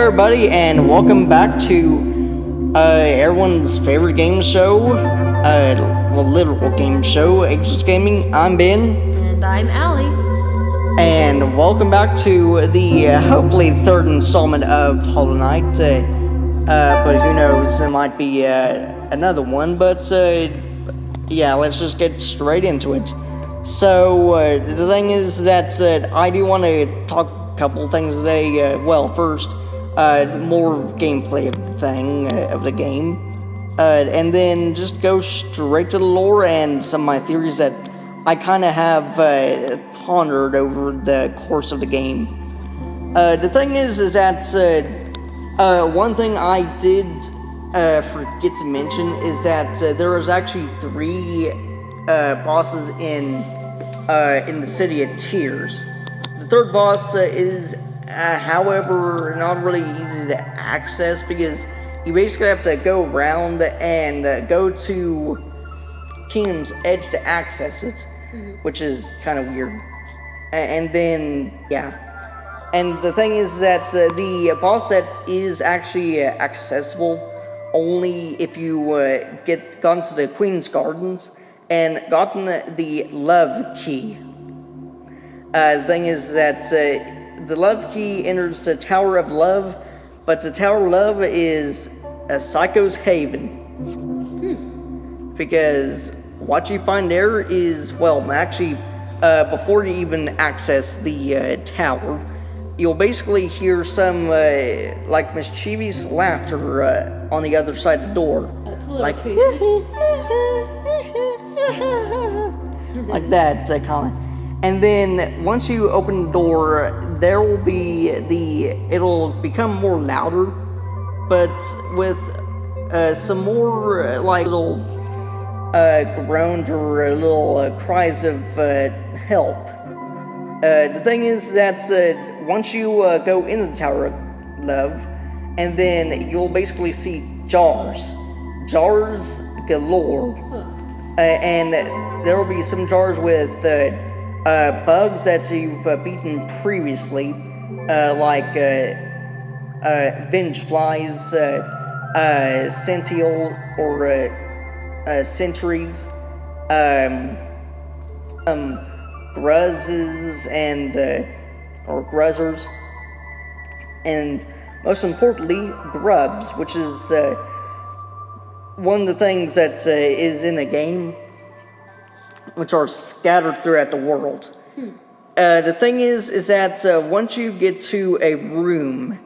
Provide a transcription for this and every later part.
everybody, and welcome back to everyone's favorite game show, literal game show, Ageless Gaming. I'm Ben. And I'm Allie. And welcome back to the hopefully third installment of Hollow Knight. But who knows, it might be another one. But yeah, let's just get straight into it. So the thing is that I do want to talk a couple things today. First, more gameplay of the game, and then just go straight to the lore and some of my theories that I kind of have pondered over the course of the game. The thing is that one thing I did forget to mention is that there was actually three bosses in the City of Tears. The third boss is, however, not really easy to access because you basically have to go around and go to Kingdom's Edge to access it, which is kind of weird. And then, yeah. And the thing is that the boss that is actually accessible only if you gone to the Queen's Gardens and gotten the love key. The thing is that the love key enters the Tower of Love, but the Tower of Love is a psycho's haven. Because what you find there is, before you even access the tower, you'll basically hear some mischievous laughter on the other side of the door. That's a little creepy. Like that comment. And then once you open the door, there will be it'll become more louder, but with some more little groans or little cries of help. The thing is that once you go into the Tower of Love, and then you'll basically see jars galore, and there will be some jars with bugs that you've beaten previously, like venge flies, sential or sentries, gruzzes and or gruzzers, and most importantly, grubs, which is one of the things that is in the game, which are scattered throughout the world. The thing is that once you get to a room,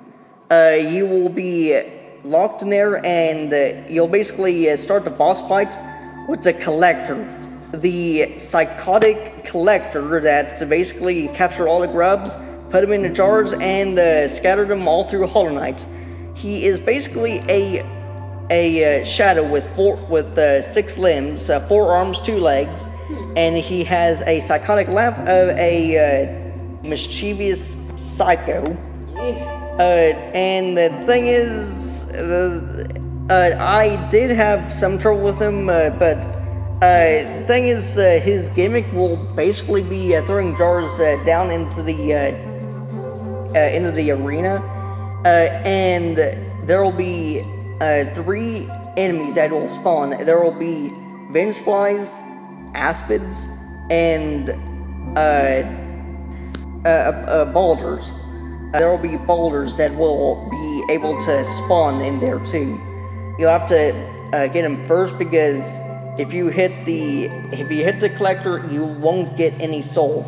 you will be locked in there, and you'll basically start the boss fight with the collector, the psychotic collector that basically captured all the grubs, put them in the jars, and scattered them all through Hollow Knight. He is basically a shadow with 6 limbs, 4 arms, 2 legs, and he has a psychotic laugh of a mischievous psycho. And the thing is, I did have some trouble with him, but the thing is, his gimmick will basically be throwing jars down into the arena, and there will be 3 enemies that will spawn. There will be venge flies, aspids, and boulders. There will be boulders that will be able to spawn in there too. You'll have to get him first, because if you hit the collector, you won't get any soul.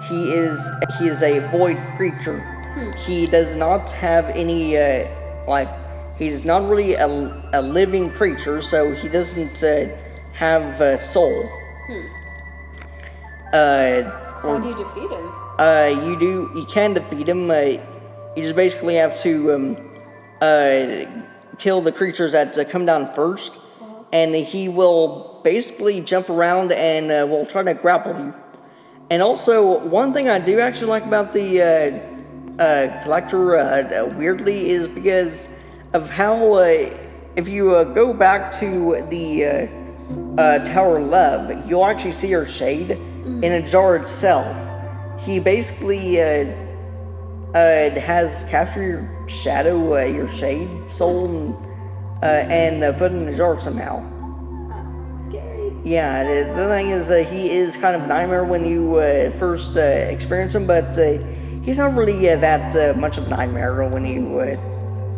He is a void creature. He does not have any he's not really a living creature, so he doesn't have soul. So how do you defeat him? You can defeat him. You just basically have to kill the creatures that come down first, and he will basically jump around and will try to grapple you. And also, one thing I do actually like about the collector, weirdly, is because of how if you go back to the Tower of Love, you'll actually see her shade in a jar itself. He basically it has captured your shadow, your shade soul, and put it in a jar somehow. Scary. Yeah, the thing is, he is kind of a nightmare when you first experience him, but he's not really that much of a nightmare when you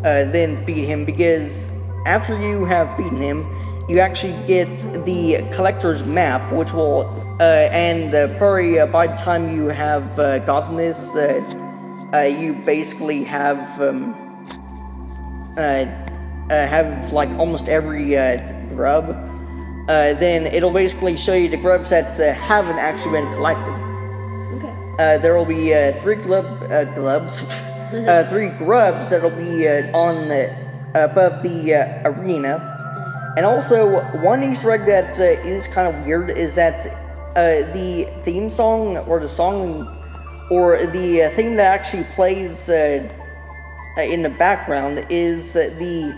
then beat him, because after you have beaten him, you actually get the collector's map, which will, and probably by the time you have gotten this, you basically have like almost every grub. Then it'll basically show you the grubs that haven't actually been collected. Okay. There will be three grubs that'll be on above the arena. And also, one Easter egg that is kind of weird is that the theme song, or the song, or the theme that actually plays in the background is the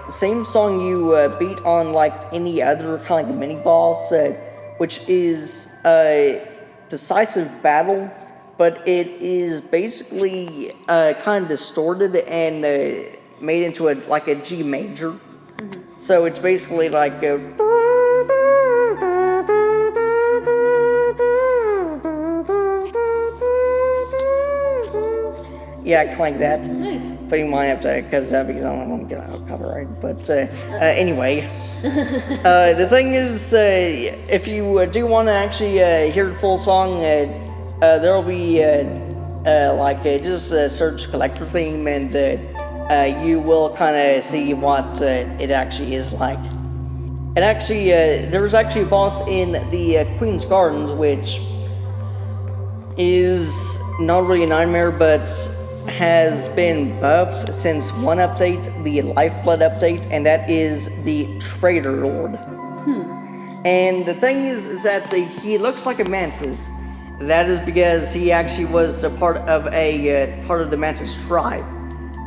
same song you beat on like any other kind of mini boss, which is Decisive Battle, but it is basically kind of distorted and made into a G major. So it's basically like yeah, kind of like that. Nice. But you might have to because I don't want to get out of copyright. But anyway, the thing is, if you do want to actually hear the full song, there will be just search collector theme, and you will kind of see what it actually is like. And actually, there was actually a boss in the Queen's Gardens, which is not really a nightmare, but has been buffed since one update, the Lifeblood update, and that is the Trader Lord. And the thing is that he looks like a mantis. That is because he actually was the part of the mantis tribe.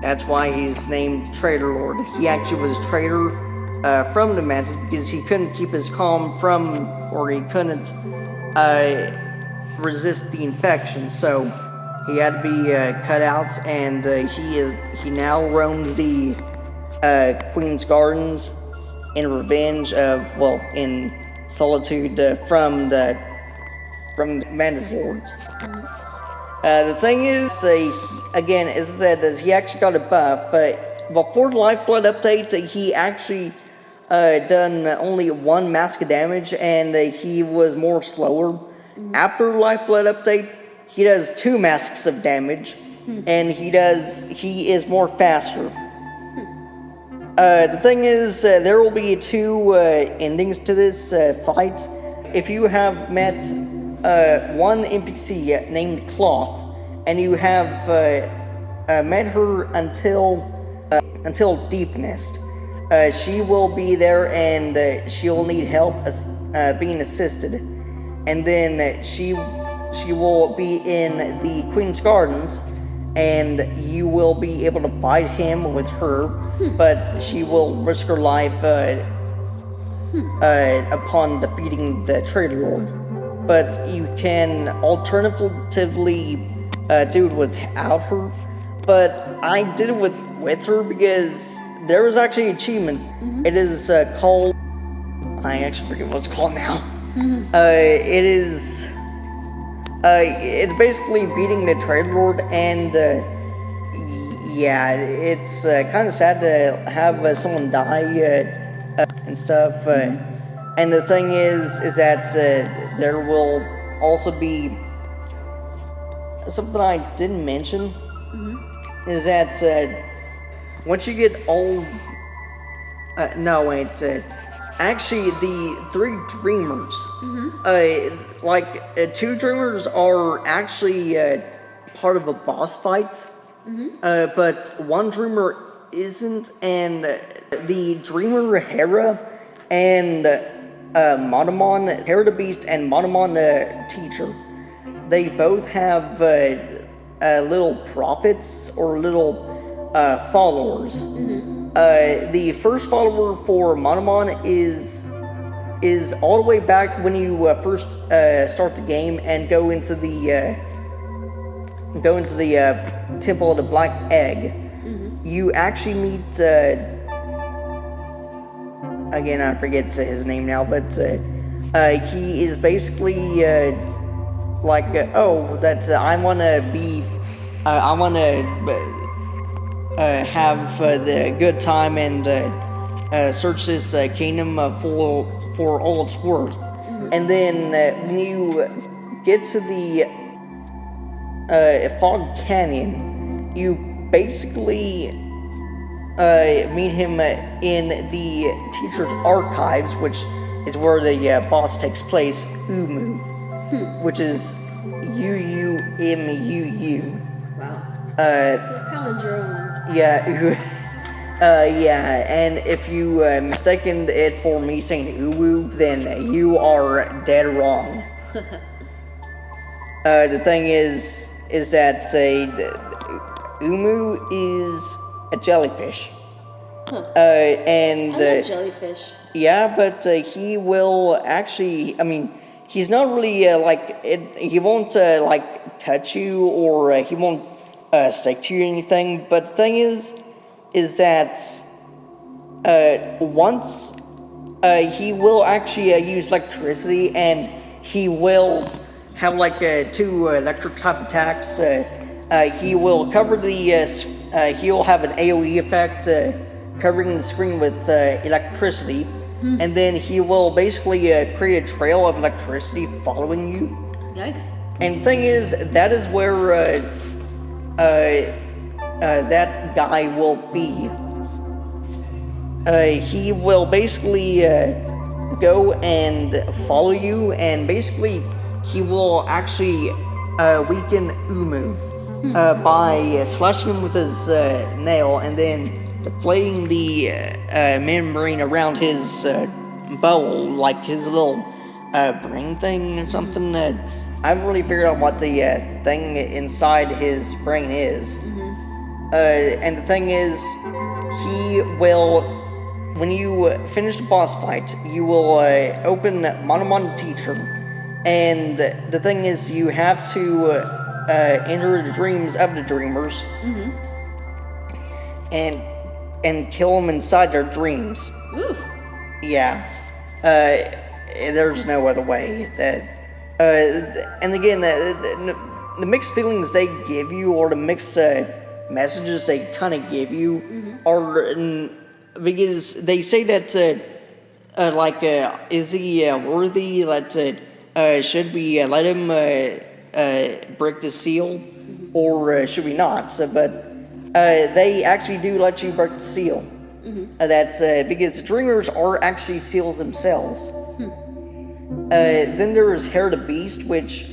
That's why he's named Trader Lord. He actually was a trader from the mantis because he couldn't keep his calm or he couldn't resist the infection. So he had to be cut out, and he now roams the Queen's Gardens in revenge in solitude from the Mantis Lords. The thing is, again, as I said, that he actually got a buff. Before the Lifeblood update, he actually done only one mask of damage, and he was more slower. After the Lifeblood update, he does 2 masks of damage, and he is more faster. The thing is, there will be 2 endings to this fight. If you have met one NPC named Cloth, and you have met her until Deep Nest, she will be there, and she'll need help being assisted, and then she will be in the Queen's Gardens, and you will be able to fight him with her, but she will risk her life upon defeating the Trader Lord. But you can alternatively do it without her, but I did it with her because there was actually an achievement. It is called, I actually forget what it's called now. It's basically beating the Trader Lord, and yeah, it's kind of sad to have someone die and stuff. And the thing is that there will also be something I didn't mention, is that once you get all, actually the 3 dreamers, 2 dreamers are actually part of a boss fight, but 1 dreamer isn't, and the dreamer Hera and Monomon, Hera the Beast, and Monomon the Teacher, they both have little prophets or little followers. The first follower for Monomon is all the way back when you first start the game and go into the go into the Temple of the Black Egg, you actually meet, again, I forget his name now, but he is basically like, I want to be, I want to have the good time and search this kingdom for all it's worth. And then when you get to the Fog Canyon, you basically meet him in the teacher's archives, which is where the boss takes place, Umu, which is UUMUU. Wow. It's a palindrome. Yeah, yeah, and if you mistaken it for me saying Uwu, then you are dead wrong. The thing is that Umu is a jellyfish. And I love jellyfish. Yeah, but he will actually. I mean, he's not really like it. He won't like touch you, or he won't stick to you or anything. But the thing is that once he will actually use electricity, and he will have like two electric type attacks. He will cover the. He'll have an AOE effect, covering the screen with electricity, and then he will basically create a trail of electricity following you. Yikes! And the thing is, that is where that guy will be. He will basically go and follow you, and basically he will actually weaken Umu by slashing him with his nail and then deflating the membrane around his bowl, like his little brain thing or something. I haven't really figured out what the thing inside his brain is. And the thing is, he will, when you finish the boss fight, you will open Monomon Teacher, and the thing is, you have to enter the dreams of the dreamers, and kill them inside their dreams. Oof. Yeah. There's no other way. And again, the mixed feelings they give you, or the mixed messages they kind of give you, are because they say that is he worthy? That should we let him break the seal, or should we not? But they actually do let you break the seal. That's because the dreamers are actually seals themselves. Then there is Hair the Beast, which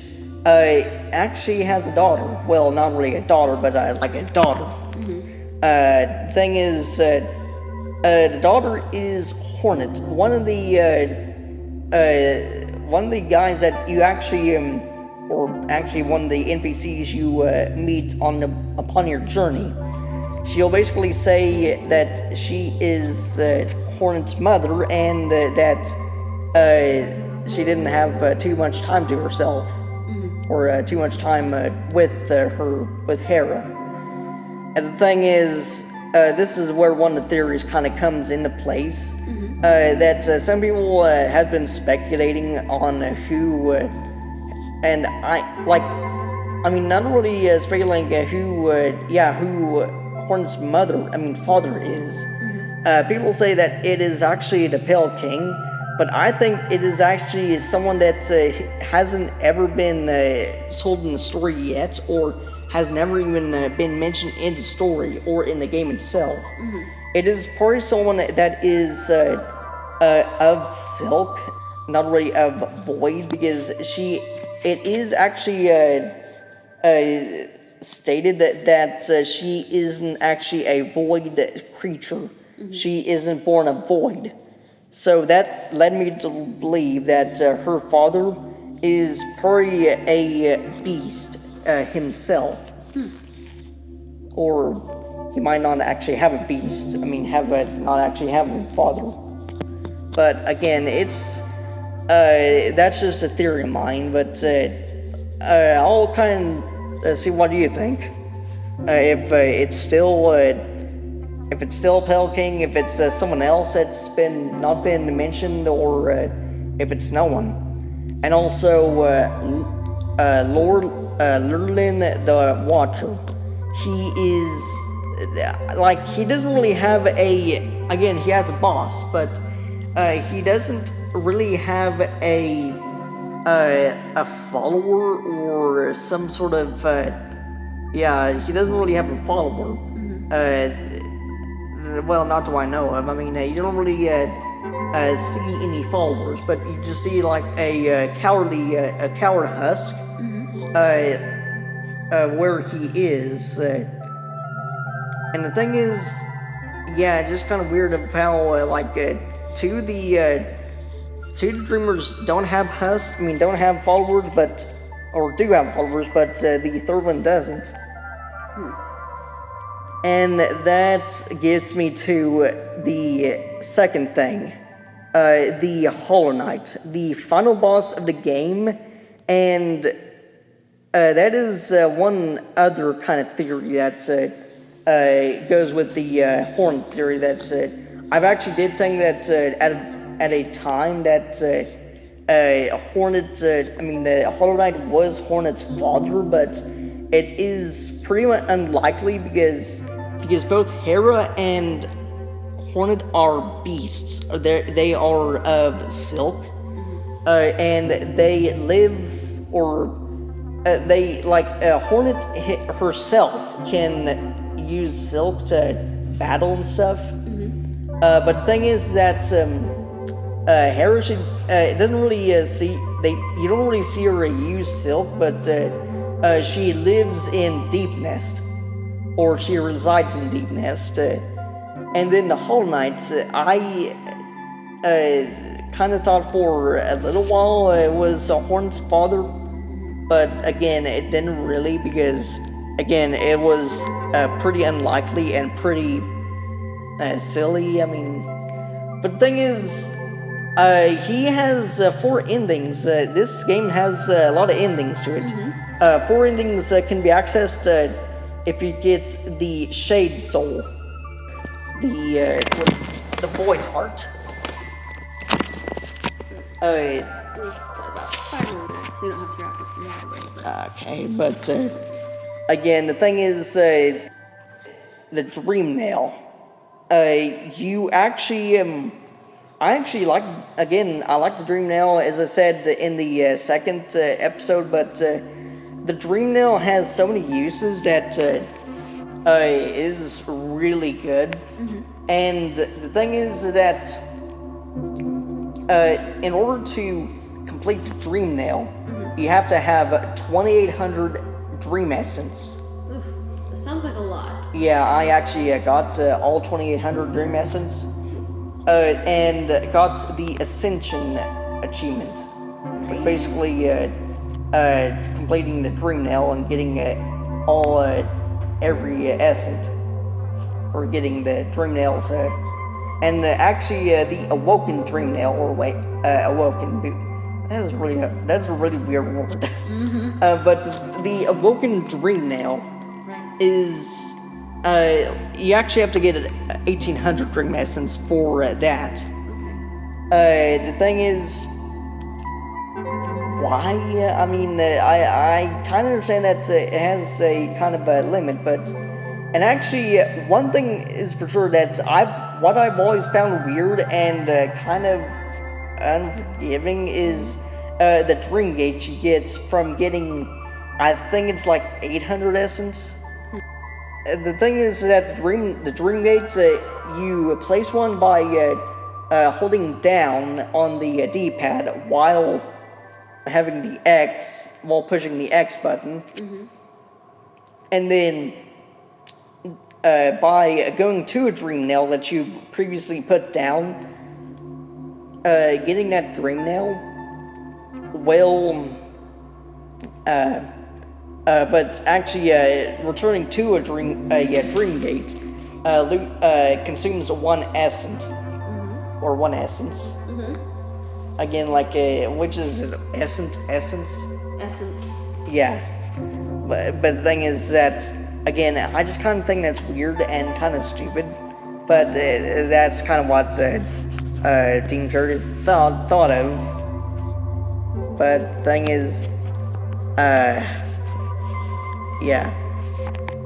actually has a daughter. Well, not really a daughter, but like a daughter. Thing is, the daughter is Hornet, one of the guys that you actually, or actually one of the NPCs you meet upon your journey. She'll basically say that she is Hornet's mother, and that she didn't have too much time to herself, or too much time with Hera. And the thing is, this is where one of the theories kind of comes into place. That some people have been speculating on who, and not really speculating who Hornet's father is. People say that it is actually the Pale King, but I think it is actually someone that hasn't ever been told in the story yet, or has never even been mentioned in the story or in the game itself. It is probably someone that is of Silk, not really of Void, because it is actually stated that she isn't actually a Void creature. She isn't born of Void. So that led me to believe that her father is probably a beast himself. Or he might not actually have a beast. Not actually have a father. But again, it's that's just a theory of mine. But I'll kind see, what do you think? If it's still Pale King, if it's someone else that's not been mentioned, or if it's no one. And also, Lord Lurlin the Watcher. He is he doesn't really have again, he has a boss, but he doesn't really have a follower or some sort of he doesn't really have a follower. Well, not do I know of. I mean, you don't really see any followers, but you just see like a coward husk where he is. And the thing is, just kind of weird of how two of the dreamers don't have husks. I mean, don't have followers, or do have followers, but the third one doesn't. And that gets me to the second thing, the Hollow Knight, the final boss of the game, and that is one other kind of theory that goes with the Hornet theory. That I've actually did think that at a time that Hollow Knight was Hornet's father, but it is pretty much unlikely because both Hera and Hornet are beasts. They are of silk, and they live, or Hornet herself can use silk to battle and stuff. But the thing is that Hera doesn't really you don't really see her use silk, but she lives in Deep Nest, or she resides in Deep Nest. And then the Hollow Knight, I kind of thought for a little while it was Hornet's father, but again, it didn't really, because again, it was pretty unlikely and pretty silly. I mean, but the thing is, he has 4 endings. This game has a lot of endings to it. 4 endings can be accessed if you get the Shade Soul, the Void Heart. We've got about 5 minutes, so you don't have to wrap up right away. Okay, but again, the thing is, the Dream Nail. You actually, I actually like the Dream Nail, as I said in the second episode, but the Dream Nail has so many uses that is really good. And the thing is that in order to complete the Dream Nail, you have to have 2,800 Dream Essence. Oof, that sounds like a lot. Yeah, I actually got all 2,800 Dream Essence, and got the Ascension achievement, which basically completing the Dream Nail and getting every essence, or getting the Dream Nail and actually the Awoken Dream Nail, or Awoken. That's a really weird word. But the Awoken Dream Nail is you actually have to get 1,800 Dream Essence for that. The thing is, why? I mean, I kind of understand that it has a kind of a limit, and actually, one thing is for sure that what I've always found weird and kind of unforgiving is the Dream Gate you get from getting, I think it's like 800 essence. The thing is that the Dream Gate, you place one by holding down on the D-pad while having while pushing the X button, and then by going to a Dream Nail that you've previously put down, getting that Dream Nail will, but actually returning to a Dream Gate consumes 1 essence, or 1 essence. Again, which is it? Essence? Essence. Yeah. but the thing is that, again, I just kind of think that's weird and kind of stupid. But that's kind of what Team Church thought of. But the thing is, yeah.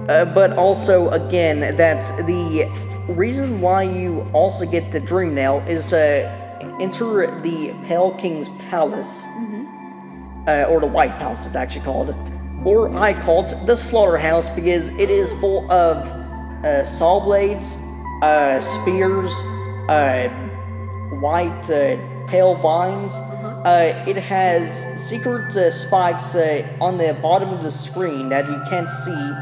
But also, again, that's the reason why you also get the Dream Nail is to enter the Pale King's Palace. Or the White Palace, it's actually called. Or I call it the Slaughterhouse because it is full of saw blades, spears, white pale vines. It has secret spikes on the bottom of the screen that you can't see.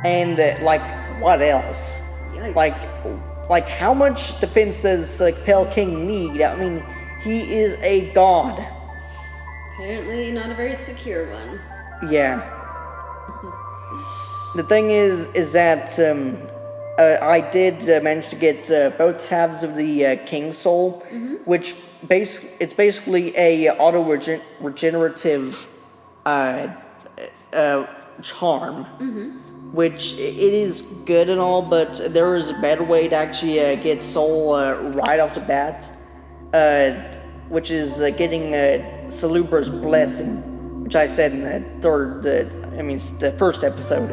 And like, what else? Yikes. Like how much defense does Pale King need? I mean, he is a god. Apparently not a very secure one. Yeah. The thing is that I did manage to get both halves of the King Soul, which it's basically a auto regenerative charm, which it is good and all, but there is a better way to actually get soul right off the bat, which is getting Salubra's blessing, which I said in the the first episode.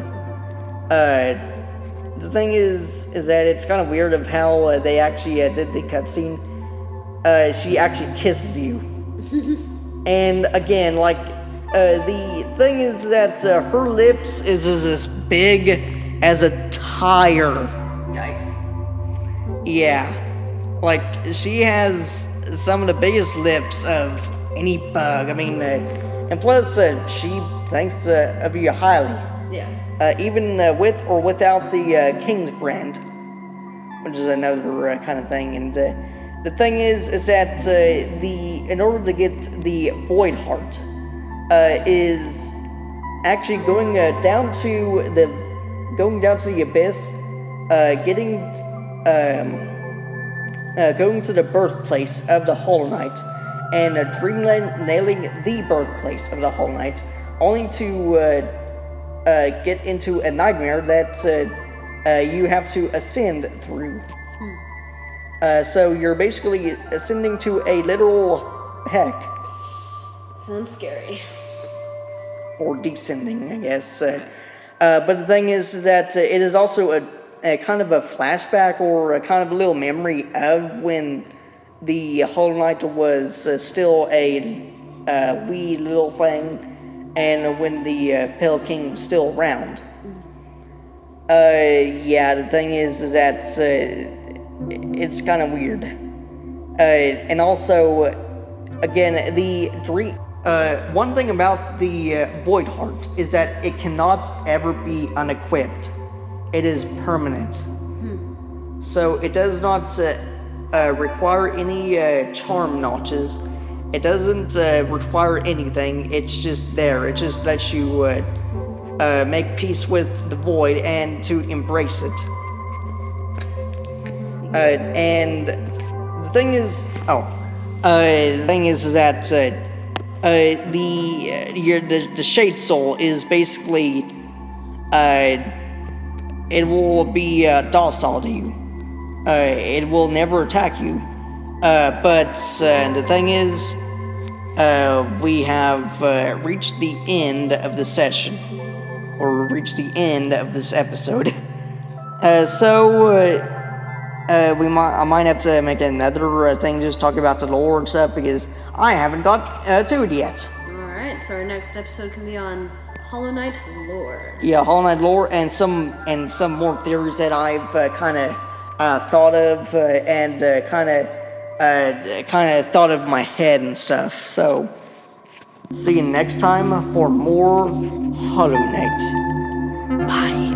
The thing is that it's kind of weird of how they actually did the cutscene. She actually kisses you. And again, like, the thing is that her lips is as big as a tire. Yikes. Yeah. Like, she has some of the biggest lips of any bug. I mean, and plus, she thinks of you highly. Yeah. Even with or without the King's brand, which is another kind of thing. And the thing is that in order to get the Void Heart, is actually going down to the abyss, going to the birthplace of the Hollow Knight, and Dreamland nailing the birthplace of the Hollow Knight, only to get into a nightmare that you have to ascend through. So you're basically ascending to a literal heck. Sounds scary. Or descending, I guess. But the thing is that it is also a kind of a flashback or a kind of a little memory of when the Hollow Knight was still a wee little thing, and when the Pale King was still around. Yeah, the thing is that it's kind of weird. And also, again, the dream. One thing about the Void Heart is that it cannot ever be unequipped. It is permanent. So it does not require any charm notches. It doesn't require anything. It's just there. It just lets you make peace with the void and to embrace it. And the thing is, that the Shade Soul is basically it will be docile to you. It will never attack you. But the thing is, we have reached the end of the session, or reached the end of this episode. I might have to make another thing just talking about the lore and stuff because I haven't got to it yet. Alright, so our next episode can be on Hollow Knight lore. Yeah, Hollow Knight lore and some more theories that I've kind of thought of and kind of thought of in my head and stuff. So, see you next time for more Hollow Knight. Bye.